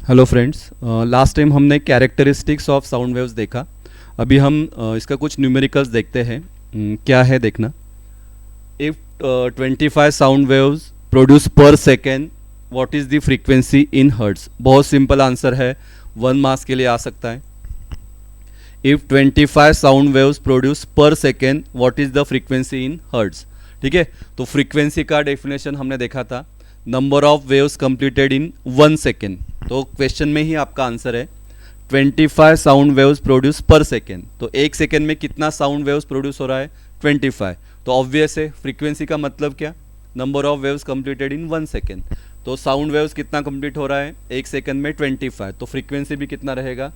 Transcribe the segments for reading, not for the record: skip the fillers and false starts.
Hello friends, last time हमने characteristics of sound waves देखा। अभी हम इसका कुछ न्यूमेरिकल्स देखते हैं। क्या है देखना। If 25 sound waves produce per second, what is the frequency in hertz. बहुत सिंपल आंसर है, 1 मास के लिए आ सकता है। If 25 sound waves produce per second, what is the frequency in hertz. ठीक है, तो फ्रीक्वेंसी का डेफिनेशन हमने देखा था, number of waves completed in 1 second. तो क्वेश्चन में ही आपका आंसर है 25 sound waves produce per second. तो एक सेकेंड में कितना साउंड वेव्स प्रोड्यूस हो रहा है, 25। तो ऑब्वियस है फ्रीक्वेंसी का मतलब क्या, number of waves completed in 1 second. तो साउंड वेव्स कितना कंप्लीट हो रहा है एक सेकेंड में, 25। तो फ्रीक्वेंसी भी कितना रहेगा,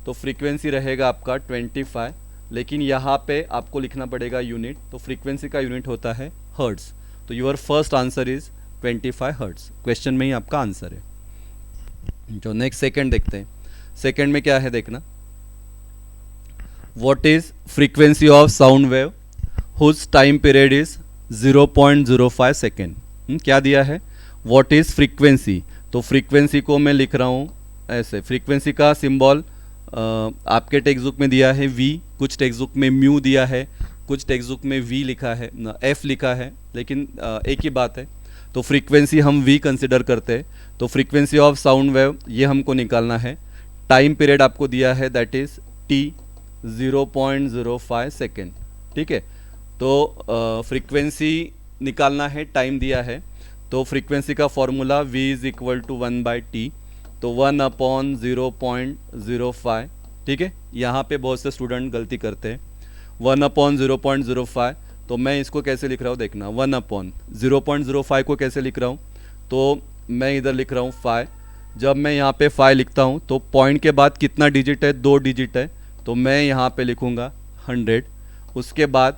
तो फ्रीक्वेंसी रहेगा आपका 25। लेकिन यहाँ पे आपको लिखना पड़ेगा यूनिट, तो फ्रीक्वेंसी का यूनिट होता है हर्ट्स। तो your first answer is 25 hertz. Question में ही आपका आंसर है। जो नेक्स्ट सेकंड देखते हैं, सेकंड में क्या है देखना। What is frequency of sound wave whose time period is 0.05 second. क्या दिया है, व्हाट इज फ्रीक्वेंसी। तो फ्रीक्वेंसी को मैं लिख रहा हूँ ऐसे। फ्रीक्वेंसी का सिंबल आपके टेक्स्ट बुक में दिया है v, कुछ टेक्स्ट बुक में म्यू दिया है, कुछ टेक्स्ट बुक में v लिखा है, f लिखा है, लेकिन एक ही बात है। तो फ्रीक्वेंसी हम v कंसिडर करते हैं। तो फ्रीक्वेंसी ऑफ साउंड वेव ये हमको निकालना है। टाइम पीरियड आपको दिया है दैट इज t 0.05 सेकेंड। ठीक है, तो फ्रीक्वेंसी निकालना है, टाइम दिया है। तो फ्रीक्वेंसी का formula v is equal to 1/t, तो 1/0.05। ठीक है, यहाँ पे बहुत से स्टूडेंट गलती करते हैं, 1/0.05। तो मैं इसको कैसे लिख रहा हूँ देखना, 1/0.05 को कैसे लिख रहा हूँ, तो मैं इधर लिख रहा हूँ 5। जब मैं यहाँ पे 5 लिखता हूँ तो पॉइंट के बाद कितना डिजिट है, 2 डिजिट है, तो मैं यहाँ पे लिखूँगा 100। उसके बाद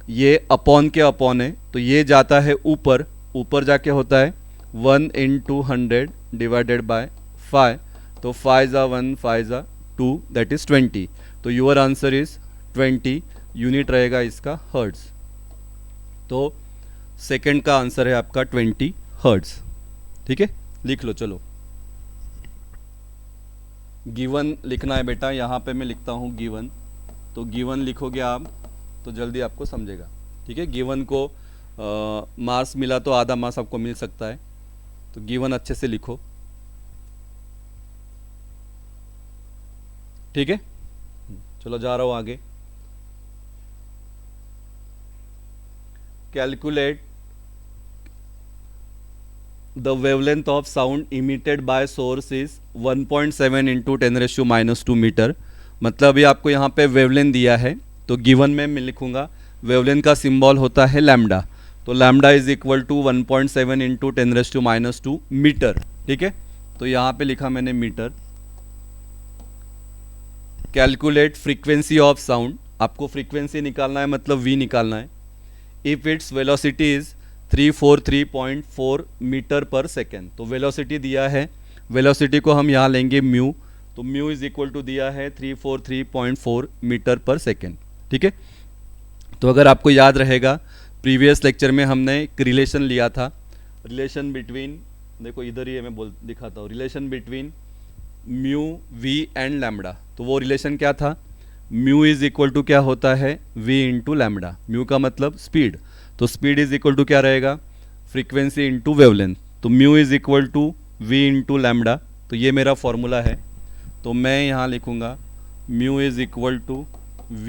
ये अपॉन के अपॉन है, तो ये जाता है ऊपर, ऊपर जाके होता है 1 × 100 डिवाइडेड बाय 5। तो 5 × 1 5 × 2 दैट इज़ 20। तो योर आंसर इज़ 20। यूनिट रहेगा इसका हर्ट्स। तो सेकंड का आंसर है आपका 20 हर्ट्स। ठीक है, लिख लो। चलो, गिवन लिखना है बेटा, यहाँ पे मैं लिखता हूँ गिवन। तो गिवन लिखोगे आप तो जल्दी आपको समझेगा। ठीक है, गिवन को मार्क्स मिला तो आधा मार्क्स आपको मिल सकता है, तो गिवन अच्छे से लिखो। ठीक है, चलो जा रहा हूँ आगे। Calculate the wavelength of sound emitted by source is 1.7 × 10⁻² metre. मतलब ये आपको यहाँ पे वेवलेंथ दिया है, तो गिवन में मैं लिखूंगा वेवलेंथ का सिंबल होता है लैम्डा। तो lambda is equal to 1.7 × 10⁻² metre. ठीक है, तो यहाँ पे लिखा मैंने metre. Calculate frequency of sound, आपको फ्रीक्वेंसी निकालना है, मतलब v निकालना है। If its velocity is 343.4 metre per second. तो वेलोसिटी दिया है, वेलोसिटी को हम यहाँ लेंगे म्यू, तो म्यू इज इक्वल टू दिया है 343.4 मीटर पर सेकेंड। ठीक है, तो अगर आपको याद रहेगा प्रीवियस लेक्चर में हमने एक रिलेशन लिया था, रिलेशन बिटवीन, देखो इधर ही है, मैं दिखाता हूँ, relation between mu v and lambda. तो वो रिलेशन क्या था, म्यू इज इक्वल टू क्या होता है, v × लैम्डा। म्यू का मतलब स्पीड, तो स्पीड इज इक्वल टू क्या रहेगा, फ्रीक्वेंसी इंटू वेवलेंथ। तो mu is equal to v × lambda. तो ये मेरा फॉर्मूला है, तो मैं यहाँ लिखूँगा mu is equal to v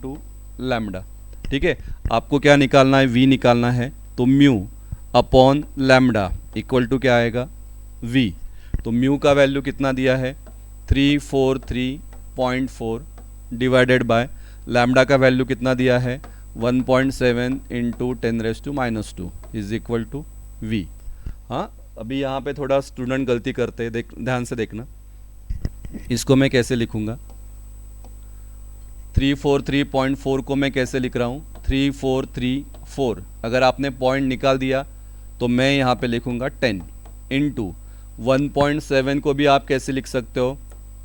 × lambda. ठीक है, आपको क्या निकालना है, v निकालना है, तो mu upon lambda equal to क्या आएगा, v। तो म्यू का वैल्यू कितना दिया है, 343.4 डिवाइडेड बाय लैम्डा का वैल्यू कितना दिया है, 1.7 × 10⁻² इज इक्वल टू v। हाँ, अभी यहाँ पे थोड़ा स्टूडेंट गलती करते हैं, ध्यान से देखना। इसको मैं कैसे लिखूँगा, 343.4 को मैं कैसे लिख रहा हूँ, 3434। अगर आपने पॉइंट निकाल दिया तो मैं यहाँ पे लिखूँगा 10 × 1.7 को भी आप कैसे लिख सकते हो,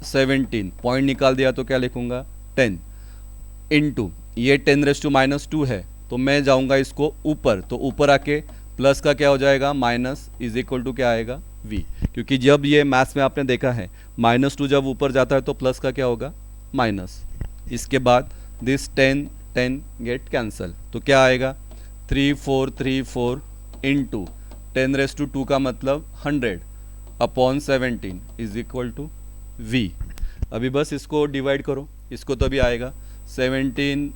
17। पॉइंट निकाल दिया तो क्या लिखूँगा, 10 इंटू ये 10⁻² है, तो मैं जाऊँगा इसको ऊपर, तो ऊपर आके प्लस का क्या हो जाएगा, माइनस इज इक्वल टू क्या आएगा, v, क्योंकि जब ये मैथ्स में आपने देखा है -2 जब ऊपर जाता है तो प्लस का क्या होगा, माइनस। इसके बाद दिस 10 गेट कैंसल, तो क्या आएगा 3 4 3 4 इंटू 10⁻² का मतलब 100 upon 17 is equal to v। अभी बस इसको डिवाइड करो, इसको तो अभी आएगा 17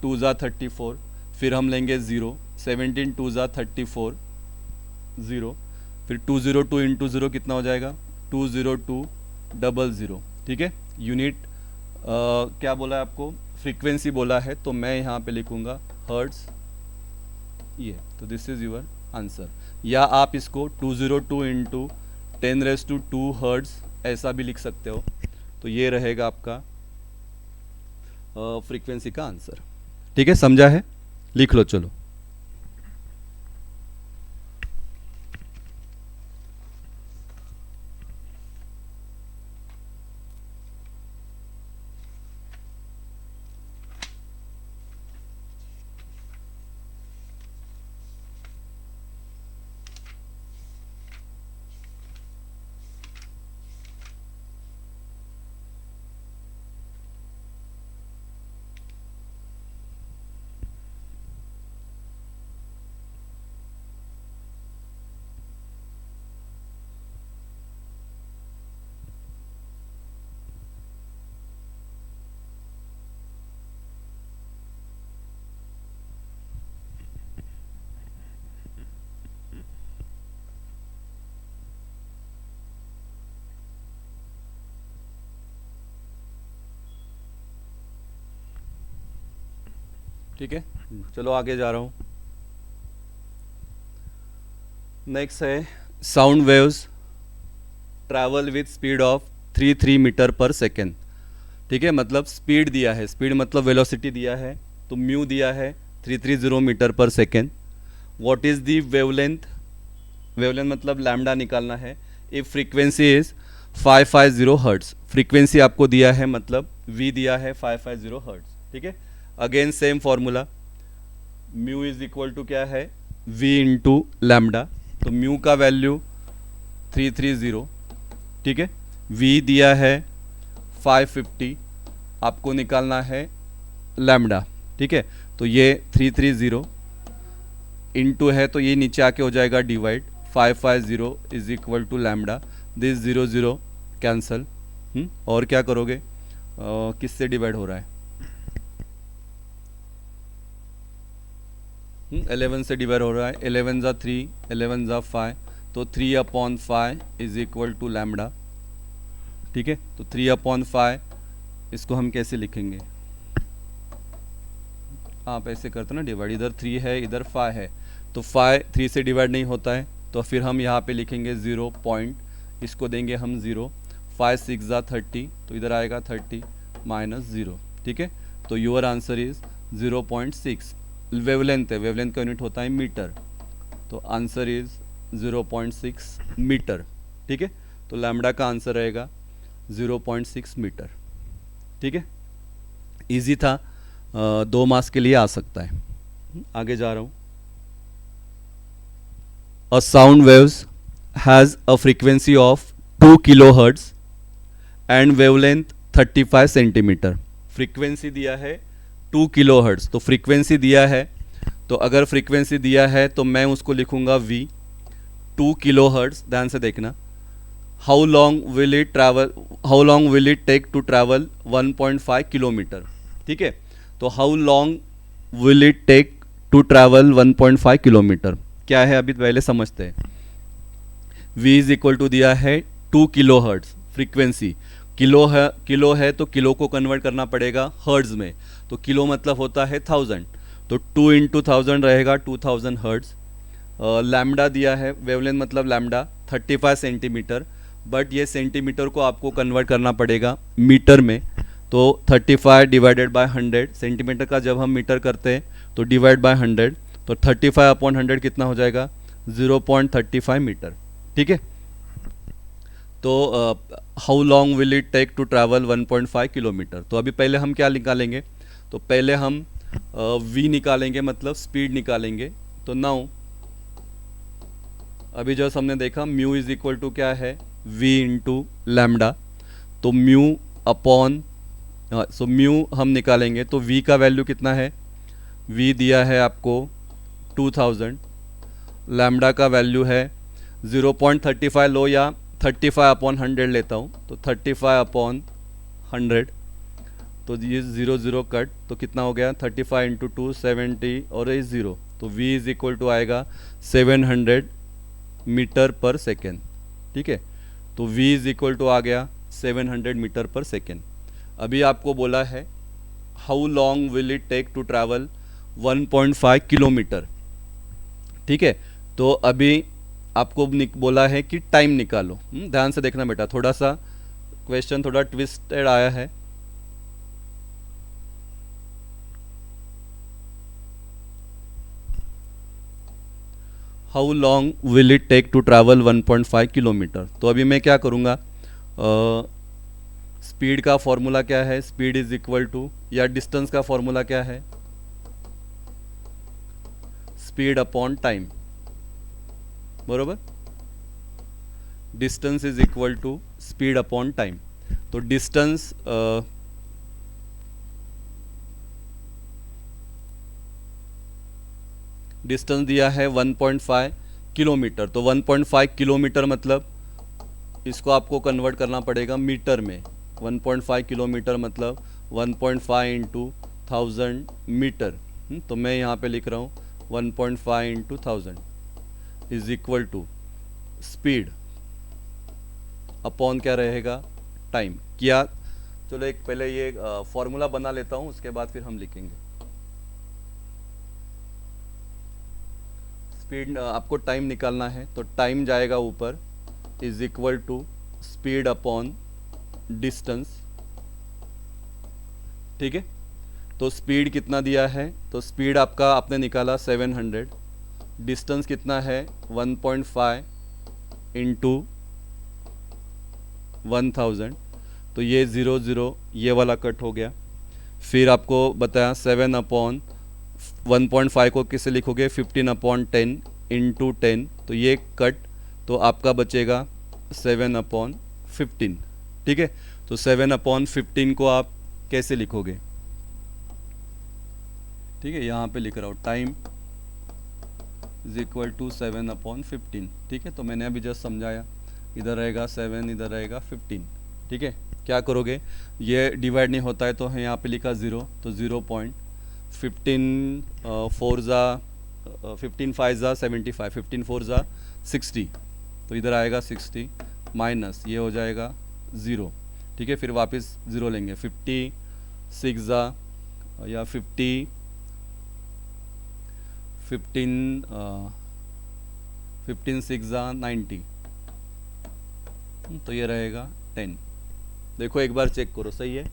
2 ज़ा 34, फिर हम लेंगे 0, 17 2 ज़ा 34 0, फिर 202 इंटू 0 कितना हो जाएगा 20200, ठीक है। यूनिट क्या बोला है आपको, फ्रीक्वेंसी बोला है, तो मैं यहाँ पे लिखूँगा हर्ट्स, ये तो दिस इज़ योर आंसर। या आप इसको 202 इंटू 10⁻² हर्ट्स ऐसा भी लिख सकते हो, तो ये रहेगा आपका फ्रीक्वेंसी का आंसर। ठीक है, समझा है, लिख लो चलो। ठीक है, चलो आगे जा रहा हूँ। नेक्स्ट है sound waves travel with speed of 33 metre per second. ठीक है, मतलब स्पीड दिया है, स्पीड मतलब वेलोसिटी दिया है, तो म्यू दिया है 330 metre per second. What is the wavelength, wavelength मतलब लैम्डा निकालना है। If frequency is 550 hertz, frequency आपको दिया है मतलब v दिया है 550 हर्ट्स। ठीक है, again same formula, mu is equal to क्या है v इंटू लैम्डा, तो म्यू का वैल्यू 330, ठीक है, v दिया है 550, आपको निकालना है लैम्डा। ठीक है, तो ये 330 इंटू है तो ये नीचे आके हो जाएगा divide, 550 is equal to lambda, this 0 cancel. और क्या करोगे, किससे डिवाइड हो रहा है, 11 से डिवाइड हो रहा है, 11 ज़ा 3, 11 ज़ा 5, तो 3/5 इज इक्वल टू लैम्डा। ठीक है, तो 3/5 इसको हम कैसे लिखेंगे, आप ऐसे करते ना डिवाइड, इधर 3 है इधर 5 है, तो 5 3 से डिवाइड नहीं होता है, तो फिर हम यहाँ पे लिखेंगे 0 पॉइंट, इसको देंगे हम 0, 5 6 ज़ा 30, तो इधर आएगा 30 माइनस 0। ठीक है, तो योर आंसर इज 0.6। वेवलेंथ है, वेवलेंथ का यूनिट होता है मीटर, तो आंसर इज 0.6 मीटर। ठीक है, तो लैम्डा का आंसर रहेगा 0.6 मीटर। ठीक है, इजी था, 2 मार्क्स के लिए आ सकता है। आगे जा रहा हूँ। A sound waves has a frequency of 2 kilohertz and wavelength 35 centimetre. Frequency दिया है 2 किलोहर्ट्ज, तो फ्रीक्वेंसी दिया है, तो अगर फ्रीक्वेंसी दिया है तो मैं उसको लिखूंगा v, 2 किलोहर्ट्ज, ध्यान से देखना। How long will it travel, how long will it take to travel 1.5 kilometre. ठीक है, तो how long will it take to travel 1.5 kilometre क्या है अभी पहले समझते हैं। v इज इक्वल टू दिया है 2 किलोहर्ट्ज, फ्रीक्वेंसी किलो है तो किलो को कन्वर्ट करना पड़ेगा हर्ट्ज में, तो किलो मतलब होता है 1000, तो 2 इंटू 1000 रहेगा 2000 हर्ट्ज। लैम्डा दिया है, वेवलेंथ मतलब लैम्डा 35 सेंटीमीटर, बट ये सेंटीमीटर को आपको कन्वर्ट करना पड़ेगा मीटर में, तो 35 डिवाइडेड बाय 100, सेंटीमीटर का जब हम मीटर करते हैं तो डिवाइड बाय 100, तो 35/100 कितना हो जाएगा 0.35 मीटर। ठीक है, तो how long will it take to travel 1.5 kilometre. तो अभी पहले हम क्या निकालेंगे, तो पहले हम v निकालेंगे मतलब स्पीड निकालेंगे, तो नाउ अभी जस्ट हमने देखा म्यू इज इक्वल टू क्या है, वी इंटू लैम्डा। तो म्यू अपॉन, सो म्यू हम निकालेंगे तो वी का वैल्यू कितना है, वी दिया है आपको 2000, लैम्डा का वैल्यू है 0.35 लो या 35 अपॉन 100 लेता हूँ, तो 35 अपॉन 100, तो ये 0 कट, तो कितना हो गया 35 इंटू 2 70 और ये 0, तो v इज इक्वल टू आएगा 700 मीटर पर सेकेंड। ठीक है, तो v इज इक्वल टू आ गया 700 मीटर पर सेकेंड। अभी आपको बोला है how long will it take to travel 1.5 kilometre. ठीक है, तो अभी आपको बोला है कि टाइम निकालो। ध्यान से देखना बेटा, थोड़ा सा क्वेश्चन थोड़ा ट्विस्टेड आया है। How long will it take to travel 1.5 kilometre. तो अभी मैं क्या करूँगा, स्पीड का फॉर्मूला क्या है, स्पीड इज इक्वल टू, या डिस्टेंस का फॉर्मूला क्या है, स्पीड अपॉन टाइम, बरोबर। Distance is equal to speed upon time. तो डिस्टेंस डिस्टेंस दिया है 1.5 किलोमीटर, तो 1.5 किलोमीटर मतलब इसको आपको कन्वर्ट करना पड़ेगा मीटर में। 1.5 किलोमीटर मतलब 1.5 इंटू 1000 मीटर। तो मैं यहाँ पे लिख रहा हूँ 1.5 into 1000 is equal to speed upon क्या रहेगा, टाइम। क्या, चलो एक पहले ये फॉर्मूला बना लेता हूँ, उसके बाद फिर हम लिखेंगे। स्पीड, आपको टाइम निकालना है, तो टाइम जाएगा ऊपर, is equal to speed upon distance. ठीक है, तो स्पीड कितना दिया है, तो स्पीड आपका आपने निकाला 700, डिस्टेंस कितना है 1.5 इंटू 1000, तो ये 0 ये वाला कट हो गया। फिर आपको बताया 7 अपॉन 1.5 को किससे लिखोगे, 15 अपॉन 10 इंटू 10, तो ये कट, तो आपका बचेगा 7 अपॉन 15। ठीक है, तो 7 अपॉन 15 को आप कैसे लिखोगे, ठीक है, यहाँ पे लिख रहा हूँ time is equal to 7 upon 15। ठीक है, तो मैंने अभी जस्ट समझाया, इधर रहेगा 7, इधर रहेगा 15। ठीक है, क्या करोगे, ये डिवाइड नहीं होता है तो है यहाँ पे लिखा 0, तो 0.15 4 ज़ा 15 5 ज़ा 75, 15 4 ज़ा 60, तो इधर आएगा 60 माइनस ये हो जाएगा 0। ठीक है, फिर वापस 0 लेंगे, 56 ज़ा या 15 6 ज़ा 90, तो ये रहेगा 10। देखो एक बार चेक करो, सही है।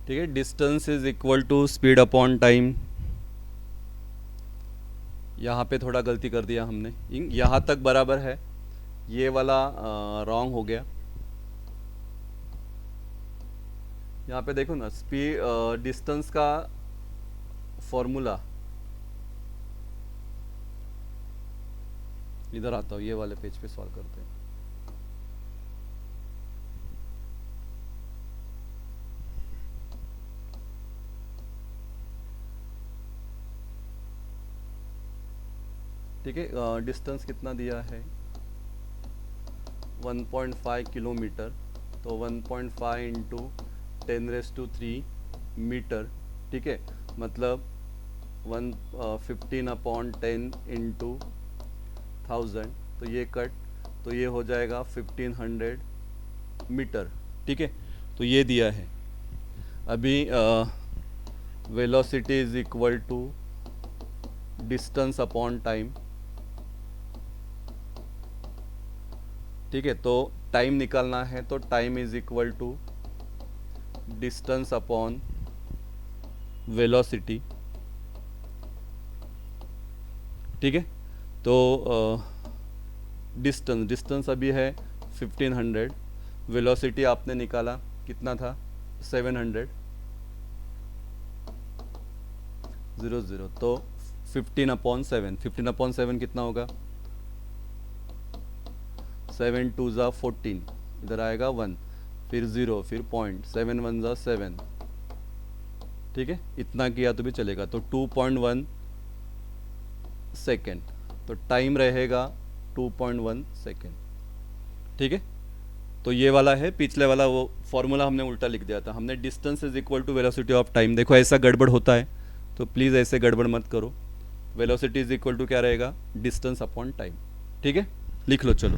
ठीक है, distance is equal to speed upon time. यहाँ पे थोड़ा गलती कर दिया हमने, यहाँ तक बराबर है, ये वाला रॉन्ग हो गया। यहाँ पे देखो ना, स्पीड डिस्टेंस का फॉर्मूला, इधर आता हूँ, ये वाले पेज पे सॉल्व करते हैं। ठीक है। डिस्टेंस कितना दिया है 1.5 किलोमीटर, तो 1.5 इंटू 10⁻³ मीटर, ठीक है, मतलब 15/10 इंटू 1000, तो ये कट, तो ये हो जाएगा 1500 मीटर, ठीक है। तो ये दिया है। अभी velocity is equal to distance upon time, ठीक है। तो टाइम निकालना है तो time is equal to distance upon velocity, ठीक है। तो डिस्टेंस अभी है 1500, वेलोसिटी आपने निकाला कितना था 700, 00, तो 15/7, 15/7 कितना होगा 7 2 ज़ा 14, इधर आएगा 1, फिर 0, फिर पॉइंट, 7 1 ज़ा 7, ठीक है। इतना किया तो भी चलेगा। तो 2.1 सेकेंड, तो टाइम रहेगा 2.1 सेकेंड, ठीक है। तो ये वाला है, पिछले वाला वो फॉर्मूला हमने उल्टा लिख दिया था, हमने distance is equal to velocity of time. देखो ऐसा गड़बड़ होता है, तो प्लीज़ ऐसे गड़बड़ मत करो। वेलोसिटी इज इक्वल टू क्या रहेगा डिस्टेंस अपॉन टाइम, ठीक है, लिख लो चलो।